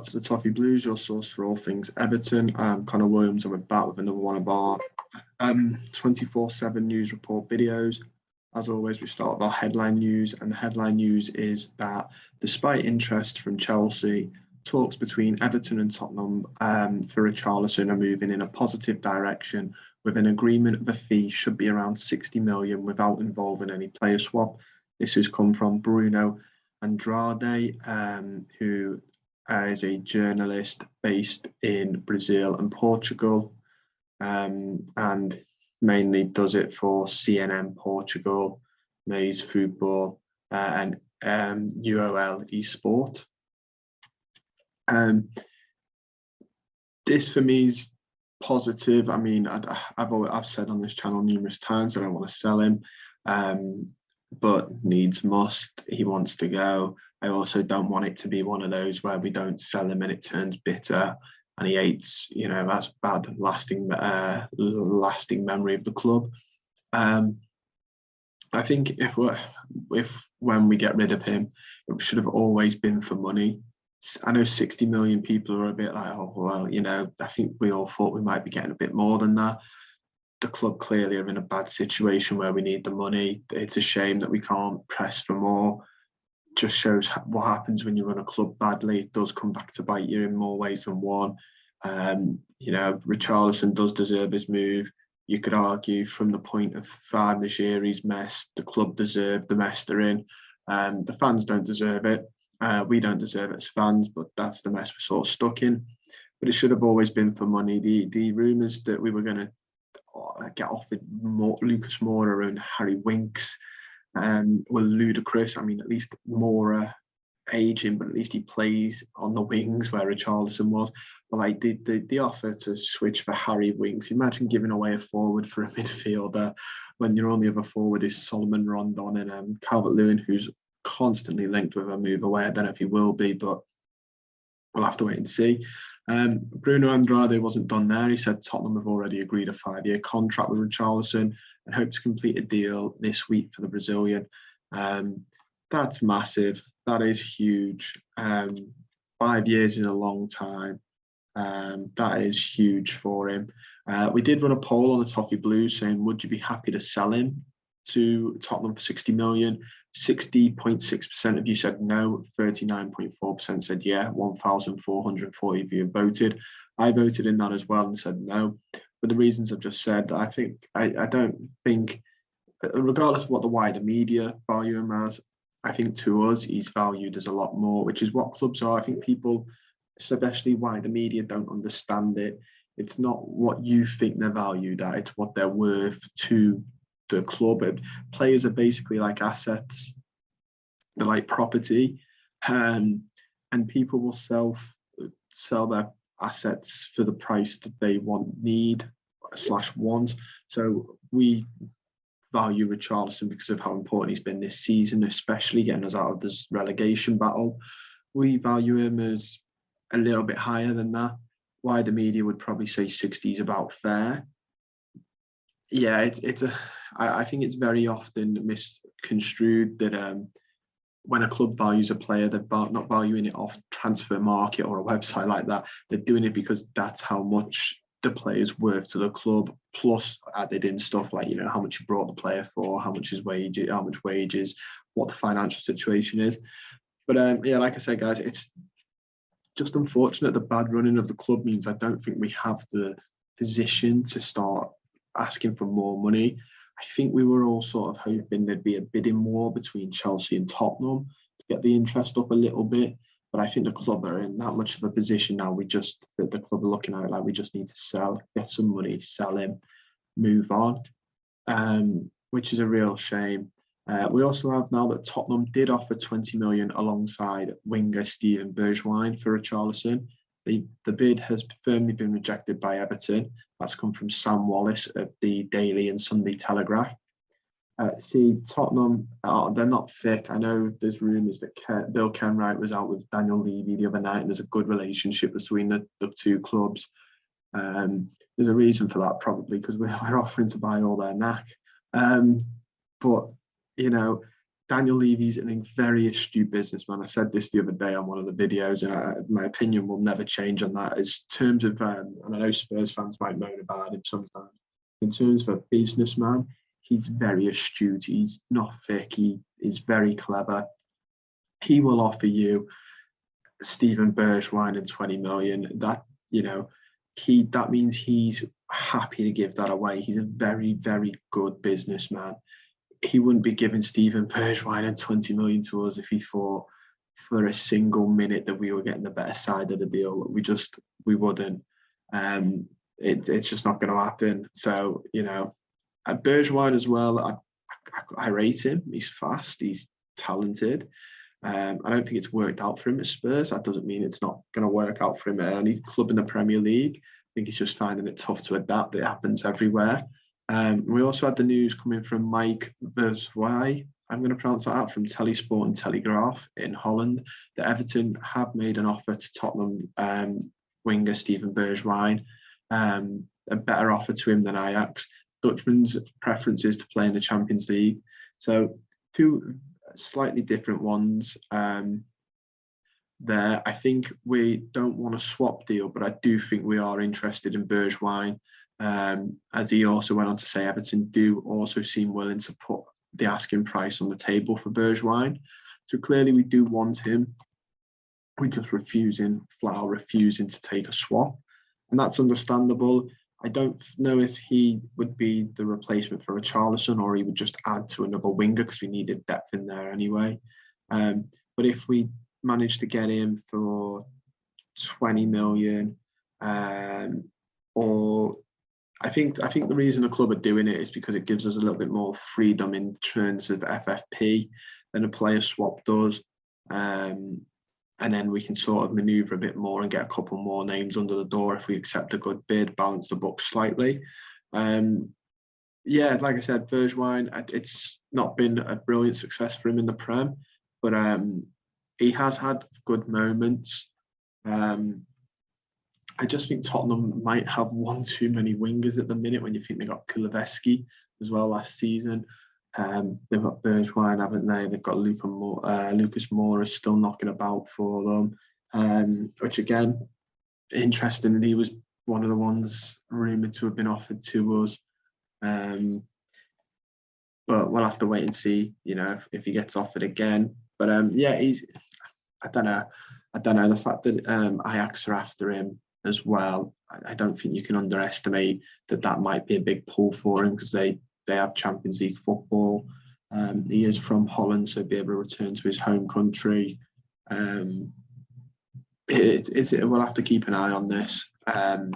back to the Toffee Blues, your source for all things Everton. I'm Connor Williams, and we're back with another one of our 24/7 news report videos. As always, we start with our headline news, and the headline news is that despite interest from Chelsea, talks between Everton and Tottenham for Richarlison are moving in a positive direction, with an agreement of a fee should be around 60 million without involving any player swap. This has come from Bruno Andrade, who is a journalist based in Brazil and Portugal, and mainly does it for CNN Portugal, Maze Football, and UOL Esport. This for me is positive. I mean, I've said on this channel numerous times that I want to sell him, but needs must. He wants to go. I also don't want it to be one of those where we don't sell him and it turns bitter and he hates, that's bad lasting memory of the club. I think when we get rid of him, it should have always been for money. I know 60 million people are a bit like, oh, well, I think we all thought we might be getting a bit more than that. The club clearly are in a bad situation where we need the money. It's a shame that we can't press for more. Just shows what happens when you run a club badly. It does come back to bite you in more ways than one. Richarlison does deserve his move. You could argue from the point of Mashiri's mess, the club deserved the mess they're in. The fans don't deserve it. We don't deserve it as fans, but that's the mess we're sort of stuck in. But it should have always been for money. The rumours that we were going to get offered Lucas Moura and Harry Winks were ludicrous. I mean, at least Moura aging, but at least he plays on the wings where Richarlison was. But like the offer to switch for Harry Winks, imagine giving away a forward for a midfielder when your only other forward is Solomon Rondon and Calvert-Lewin, who's constantly linked with a move away. I don't know if he will be, but we'll have to wait and see. Bruno Andrade wasn't done there. He said Tottenham have already agreed a 5-year contract with Richarlison and hope to complete a deal this week for the Brazilian. That's massive. That is huge. 5 years is a long time. That is huge for him. We did run a poll on the Toffee Blues saying, would you be happy to sell him to Tottenham for 60 million? 60.6% of you said no, 39.4% said yeah, 1,440 of you voted. I voted in that as well and said no. For the reasons I've just said, I don't think, regardless of what the wider media value him as, I think to us, he's valued as a lot more, which is what clubs are. I think people, especially wider media, don't understand it. It's not what you think they're valued at, it's what they're worth to the club. And players are basically like assets. They're like property. And people will sell their assets for the price that they need. So we value Richarlison because of how important he's been this season, especially getting us out of this relegation battle. We value him as a little bit higher than that. Why the media would probably say 60 is about fair. Yeah, I think it's very often misconstrued that when a club values a player, they're not valuing it off transfer market or a website like that. They're doing it because that's how much the player's worth to the club, plus added in stuff like, how much you brought the player for, how much wages, what the financial situation is. But yeah, like I said, guys, it's just unfortunate the bad running of the club means I don't think we have the position to start asking for more money. I think we were all sort of hoping there'd be a bidding war between Chelsea and Tottenham to get the interest up a little bit. But I think the club are in that much of a position now. The club are looking at it like we just need to sell, get some money, sell him, move on, which is a real shame. We also have now that Tottenham did offer 20 million alongside winger Steven Bergwijn for Richarlison. The bid has firmly been rejected by Everton. That's come from Sam Wallace of the Daily and Sunday Telegraph. Tottenham, they're not thick. I know there's rumours that Bill Kenwright was out with Daniel Levy the other night, and there's a good relationship between the two clubs. There's a reason for that, probably because we're offering to buy all their knack. But Daniel Levy's a very astute businessman. I said this the other day on one of the videos, and my opinion will never change on that. As terms of, and I know Spurs fans might moan about him sometimes, in terms of a businessman, he's very astute. He's not thick. He is very clever. He will offer you Steven Bergwijn and 20 million. That, that means he's happy to give that away. He's a very, very good businessman. He wouldn't be giving Steven Bergwijn and 20 million to us if he thought for a single minute that we were getting the better side of the deal. We wouldn't. It's just not going to happen. So, Bergwijn as well, I rate him. He's fast. He's talented. I don't think it's worked out for him at Spurs. That doesn't mean it's not going to work out for him at any club in the Premier League. I think he's just finding it tough to adapt. It happens everywhere. We also had the news coming from Mike Bergwijn, I'm going to pronounce that out, from Telesport and Telegraph in Holland, that Everton have made an offer to Tottenham winger Steven Bergwijn, a better offer to him than Ajax. Dutchman's preference is to play in the Champions League. So two slightly different ones there. I think we don't want a swap deal, but I do think we are interested in Bergwijn. As he also went on to say, Everton do also seem willing to put the asking price on the table for Bergwijn. So clearly we do want him. We're just flat out refusing to take a swap. And that's understandable. I don't know if he would be the replacement for Richarlison or he would just add to another winger because we needed depth in there anyway. But if we manage to get him for 20 million or I think the reason the club are doing it is because it gives us a little bit more freedom in terms of FFP than a player swap does. And then we can sort of manoeuvre a bit more and get a couple more names under the door if we accept a good bid, balance the book slightly. Yeah, like I said, Bergwijn, it's not been a brilliant success for him in the Prem, but he has had good moments. I just think Tottenham might have one too many wingers at the minute when you think they got Kulusevski as well last season. They've got Bergwijn, haven't they? They've got Lucas Moura still knocking about for them, which again, interesting. He was one of the ones rumoured to have been offered to us. But we'll have to wait and see, if he gets offered again. But yeah, I don't know. The fact that Ajax are after him as well, I don't think you can underestimate that might be a big pull for him because they have Champions League football. He is from Holland, so he'll be able to return to his home country. We'll have to keep an eye on this. We'll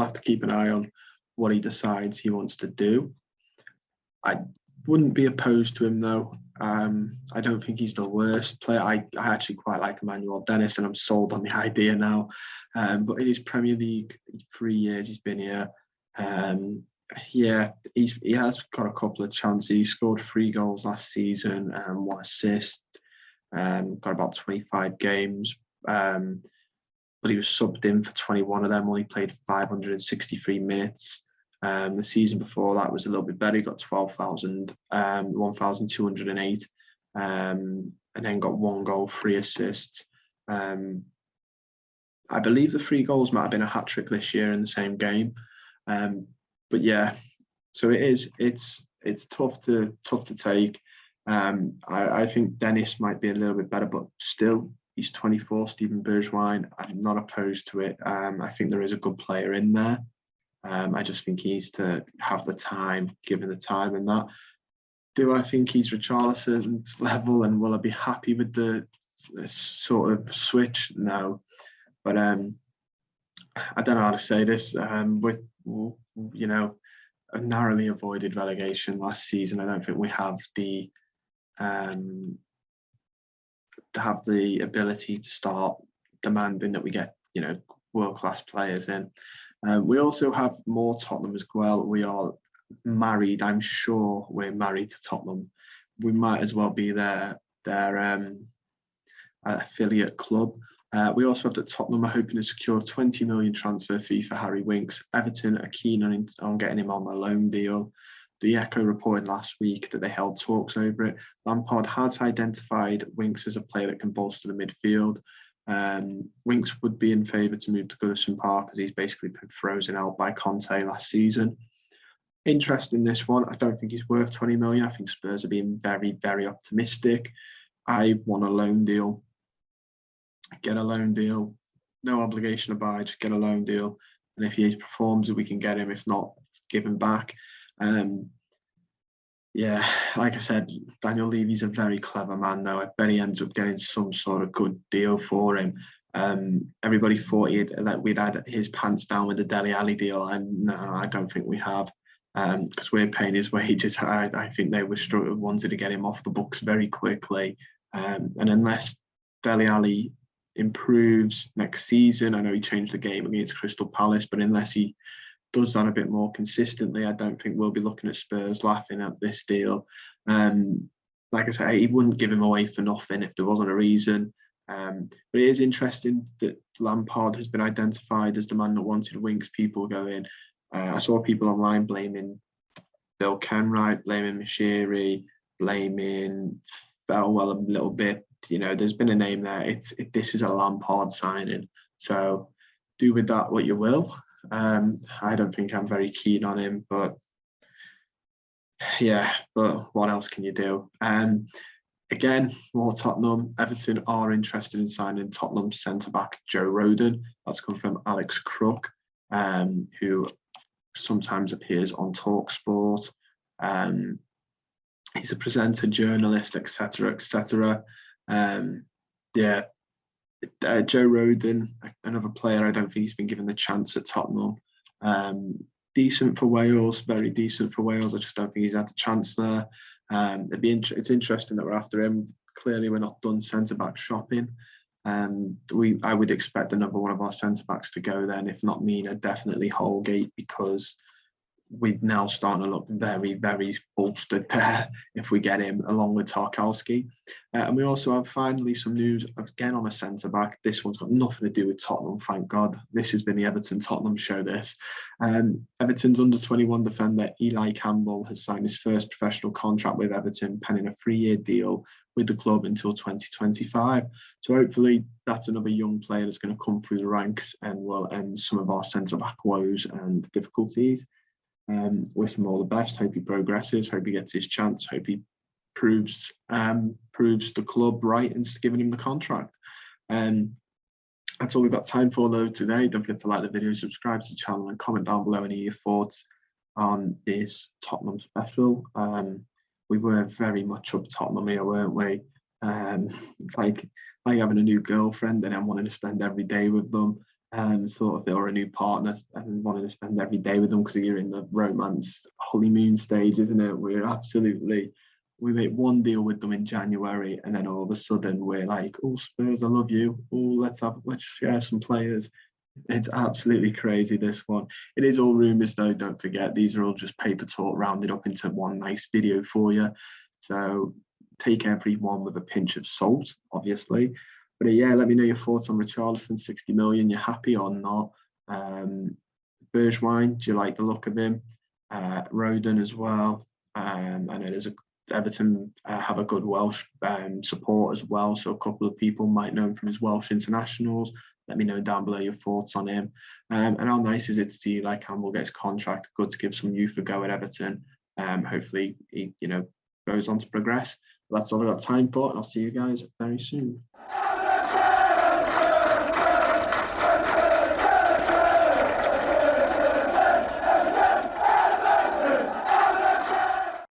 have to keep an eye on what he decides he wants to do. I wouldn't be opposed to him though. I don't think he's the worst player. I actually quite like Emmanuel Dennis, and I'm sold on the idea now. But in his Premier League 3 years he's been here, he has got a couple of chances. He scored 3 goals last season and 1 assist. Got about 25 games, but he was subbed in for 21 of them. Only played 563 minutes. The season before that was a little bit better. He got 1,208, and then got 1 goal, 3 assists. I believe the 3 goals might have been a hat trick this year in the same game. But yeah, so it's tough to take. I think Dennis might be a little bit better, but still, he's 24. Steven Bergwijn, I'm not opposed to it. I think there is a good player in there. I just think he needs to have the time, given the time and that. Do I think he's Richarlison's level and will I be happy with the sort of switch? No. But I don't know how to say this. With, a narrowly avoided relegation last season, I don't think we have the ability to start demanding that we get, world-class players in. We also have more Tottenham as well. We are married. I'm sure we're married to Tottenham. We might as well be their affiliate club. We also have that Tottenham are hoping to secure a 20 million transfer fee for Harry Winks. Everton are keen on getting him on a loan deal. the Echo reported last week that they held talks over it. Lampard has identified Winks as a player that can bolster the midfield. Winks would be in favour to move to Goodison Park, as he's basically been frozen out by Conte last season. Interest in this one. I don't think he's worth 20 million. I think Spurs are being very, very optimistic. I want a loan deal. Get a loan deal. No obligation to buy, just get a loan deal. And if he performs, we can get him. If not, give him back. Yeah, like I said, Daniel Levy's a very clever man, though. I bet he ends up getting some sort of good deal for him. Everybody thought we'd had his pants down with the Dele Alli deal, and no, I don't think we have, because we're paying his wages. I think they wanted to get him off the books very quickly, and unless Dele Alli improves next season, I know he changed the game against Crystal Palace, but unless he does that a bit more consistently, I don't think we'll be looking at Spurs laughing at this deal. Like I say, he wouldn't give him away for nothing if there wasn't a reason. But it is interesting that Lampard has been identified as the man that wanted Winks. People going, I saw people online blaming Bill Kenwright, blaming Mashiri, blaming Felwell a little bit. You know, there's been a name there. This is a Lampard signing. So do with that what you will. I don't think I'm very keen on him, but yeah, but what else can you do? Again, more Tottenham. Everton are interested in signing Tottenham centre-back Joe Rodon. That's come from Alex Crook, who sometimes appears on TalkSport. He's a presenter, journalist, etc., etc. Yeah, Joe Rodon, another player. I don't think he's been given the chance at Tottenham. Decent for Wales, very decent for Wales. I just don't think he's had the chance there. It's interesting that we're after him. Clearly, we're not done centre-back shopping. I would expect another one of our centre-backs to go then. If not Mina, definitely Holgate, because we're now starting to look very, very bolstered there if we get him, along with Tarkowski. And we also have finally some news again on a centre-back. This one's got nothing to do with Tottenham, thank God. This has been the Everton-Tottenham show, this. Everton's under-21 defender Eli Campbell has signed his first professional contract with Everton, penning a 3-year deal with the club until 2025. So hopefully that's another young player that's going to come through the ranks and will end some of our centre-back woes and difficulties. Wish him all the best. Hope he progresses. Hope he gets his chance. Hope he proves the club right and giving him the contract. That's all we've got time for though today. Don't forget to like the video, subscribe to the channel, and comment down below any of your thoughts on this Tottenham special. We were very much up Tottenham here, weren't we? Like having a new girlfriend and then wanting to spend every day with them. Sort of they were a new partner and wanting to spend every day with them because you're in the romance honeymoon stage, isn't it? We made one deal with them in January, and then all of a sudden we're like, oh, Spurs, I love you. Oh, let's share some players. It's absolutely crazy, this one. It is all rumours though, don't forget. These are all just paper talk rounded up into one nice video for you. So take every one with a pinch of salt, obviously. But yeah, let me know your thoughts on Richarlison, 60 million. You happy or not? Bergwijn, do you like the look of him? Rodon as well. I know Everton have a good Welsh support as well, so a couple of people might know him from his Welsh internationals. Let me know down below your thoughts on him. And how nice is it to see like Campbell get his contract? Good to give some youth a go at Everton. Hopefully he goes on to progress. But that's all I've got time for, and I'll see you guys very soon.